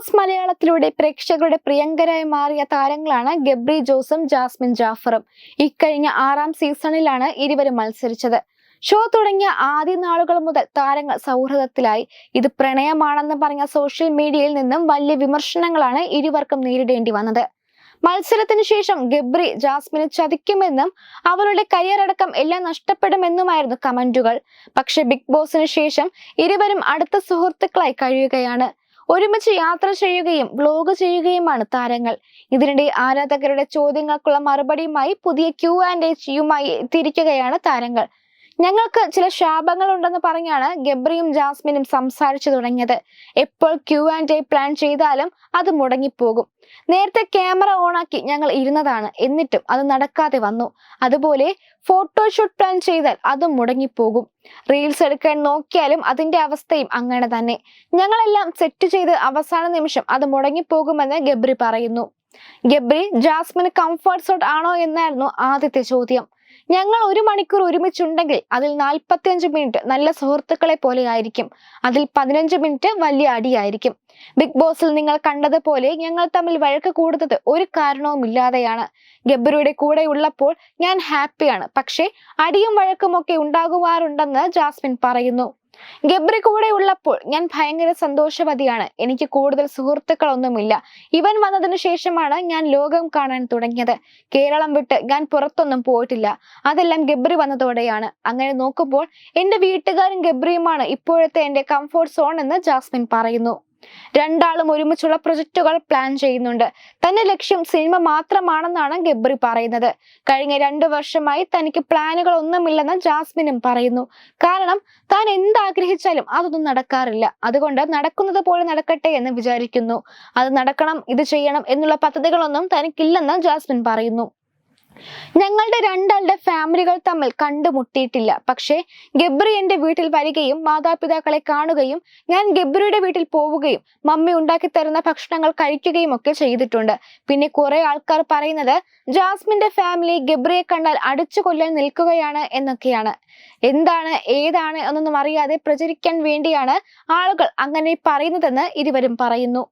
Boss മലയാളത്തിലൂടെ പ്രേക്ഷകരുടെ പ്രിയങ്കരായി മാറിയ താരങ്ങളാണ് ഗബ്രി ജോസും ജാസ്മിൻ ജാഫറും. ഇക്കഴിഞ്ഞ 6ാം സീസണിലാണ് ഇരുവരും മത്സരിച്ചത്. ഷോ തുടങ്ങിയ ആദ്യ നാളുകൾ മുതൽ താരങ്ങൾ സൗഹൃദത്തിലായി. ഇത് പ്രണയമാണെന്ന് പറഞ്ഞ സോഷ്യൽ മീഡിയയിൽ നിന്നും വലിയ വിമർശനങ്ങളാണ് ഇരുവർക്കും നേരിടേണ്ടി വന്നത്. മത്സരത്തിന് ശേഷം ഗബ്രി ജാസ്മിനെ ചതിക്കുമെന്നും അവരുടെ കരിയർ അടക്കം എല്ലാം നഷ്ടപ്പെടുമെന്നുമായിരുന്നു കമന്റുകൾ. പക്ഷെ ബിഗ് ബോസിന് ശേഷം ഇരുവരും അടുത്ത സുഹൃത്തുക്കളായി കഴിയുകയാണ്. ഒരുമിച്ച് യാത്ര ചെയ്യുകയും വ്ലോഗ് ചെയ്യുകയുമാണ് താരങ്ങൾ. ഇതിനിടെ ആരാധകരുടെ ചോദ്യങ്ങൾക്കുള്ള മറുപടിയുമായി പുതിയ Q&Aയുമായി എത്തിയിരിക്കുകയാണ് താരങ്ങൾ. ഞങ്ങൾക്ക് ചില ശാപങ്ങൾ ഉണ്ടെന്ന് പറഞ്ഞാണ് ഗബ്രിയും ജാസ്മിനും സംസാരിച്ചു തുടങ്ങിയത്. എപ്പോൾ Q&A പ്ലാൻ ചെയ്താലും അത് മുടങ്ങിപ്പോകും. നേരത്തെ ക്യാമറ ഓണാക്കി ഞങ്ങൾ ഇരുന്നതാണ്, എന്നിട്ടും അത് നടക്കാതെ വന്നു. അതുപോലെ ഫോട്ടോഷൂട്ട് പ്ലാൻ ചെയ്താൽ അതും മുടങ്ങിപ്പോകും. റീൽസ് എടുക്കാൻ നോക്കിയാലും അതിന്റെ അവസ്ഥയും അങ്ങനെ തന്നെ. ഞങ്ങളെല്ലാം സെറ്റ് ചെയ്ത് അവസാന നിമിഷം അത് മുടങ്ങിപ്പോകുമെന്ന് ഗബ്രി പറയുന്നു. ഗബ്രി ജാസ്മിന് കംഫർട്ട് സോൺ ആണോ എന്നായിരുന്നു ആദ്യത്തെ ചോദ്യം. ഞങ്ങൾ 1 മണിക്കൂർ ഒരുമിച്ചുണ്ടെങ്കിൽ അതിൽ 45 മിനിറ്റ് നല്ല സുഹൃത്തുക്കളെ പോലെ ആയിരിക്കും. അതിൽ 15 മിനിറ്റ് വലിയ അടിയായിരിക്കും. ബിഗ് ബോസിൽ നിങ്ങൾ കണ്ടതുപോലെ ഞങ്ങൾ തമ്മിൽ വഴക്ക് കൂടുന്നത് ഒരു കാരണവുമില്ലാതെയാണ്. ഗബ്രിയുടെ കൂടെ ഉള്ളപ്പോൾ ഞാൻ ഹാപ്പിയാണ്. പക്ഷേ അടിയും വഴക്കുമൊക്കെ ഉണ്ടാകുവാറുണ്ടെന്ന് ജാസ്മിൻ പറയുന്നു. ഗബ്രി കൂടെ ഉള്ളപ്പോൾ ഞാൻ ഭയങ്കര സന്തോഷവതിയാണ്. എനിക്ക് കൂടുതൽ സുഹൃത്തുക്കളൊന്നുമില്ല. ഇവൻ വന്നതിന് ശേഷമാണ് ഞാൻ ലോകം കാണാൻ തുടങ്ങിയത്. കേരളം വിട്ട് ഞാൻ പുറത്തൊന്നും പോയിട്ടില്ല. അതെല്ലാം ഗബ്രി വന്നതോടെയാണ്. അങ്ങനെ നോക്കുമ്പോൾ എന്റെ വീട്ടുകാരും ഗബ്രിയുമാണ് ഇപ്പോഴത്തെ എന്റെ കംഫോർട്ട് സോൺ എന്ന് ജാസ്മിൻ പറയുന്നു. രണ്ടാളും ഒരുമിച്ചുള്ള പ്രൊജക്ടുകൾ പ്ലാൻ ചെയ്യുന്നുണ്ട്. തന്റെ ലക്ഷ്യം സിനിമ മാത്രമാണെന്നാണ് ഗബ്രി പറയുന്നത്. കഴിഞ്ഞ 2 വർഷമായി തനിക്ക് പ്ലാനുകൾ ഒന്നുമില്ലെന്ന് ജാസ്മിനും പറയുന്നു. കാരണം താൻ എന്താഗ്രഹിച്ചാലും അതൊന്നും നടക്കാറില്ല. അതുകൊണ്ട് നടക്കുന്നത് പോലെ നടക്കട്ടെ എന്ന് വിചാരിക്കുന്നു. അത് നടക്കണം, ഇത് ചെയ്യണം എന്നുള്ള പദ്ധതികളൊന്നും തനിക്കില്ലെന്ന് ജാസ്മിൻ പറയുന്നു. ഞങ്ങളുടെ രണ്ടാളുടെ ഫാമിലികൾ തമ്മിൽ കണ്ടുമുട്ടിയിട്ടില്ല. പക്ഷേ ഗബ്രി എന്റെ വീട്ടിൽ വരികയും മാതാപിതാക്കളെ കാണുകയും ഞാൻ ഗബ്രിയുടെ വീട്ടിൽ പോവുകയും മമ്മി ഉണ്ടാക്കി തരുന്ന ഭക്ഷണങ്ങൾ കഴിക്കുകയും ഒക്കെ ചെയ്തിട്ടുണ്ട്. പിന്നെ കുറെ ആൾക്കാർ പറയുന്നത് ജാസ്മിന്റെ ഫാമിലി ഗബ്രിയെ കണ്ടാൽ അടിച്ചു കൊല്ലാൻ നിൽക്കുകയാണ് എന്നൊക്കെയാണ്. എന്താണ് ഏതാണ് എന്നൊന്നും അറിയാതെ പ്രചരിക്കാൻ വേണ്ടിയാണ് ആളുകൾ അങ്ങനെ പറയുന്നതെന്ന് ഇരുവരും പറയുന്നു.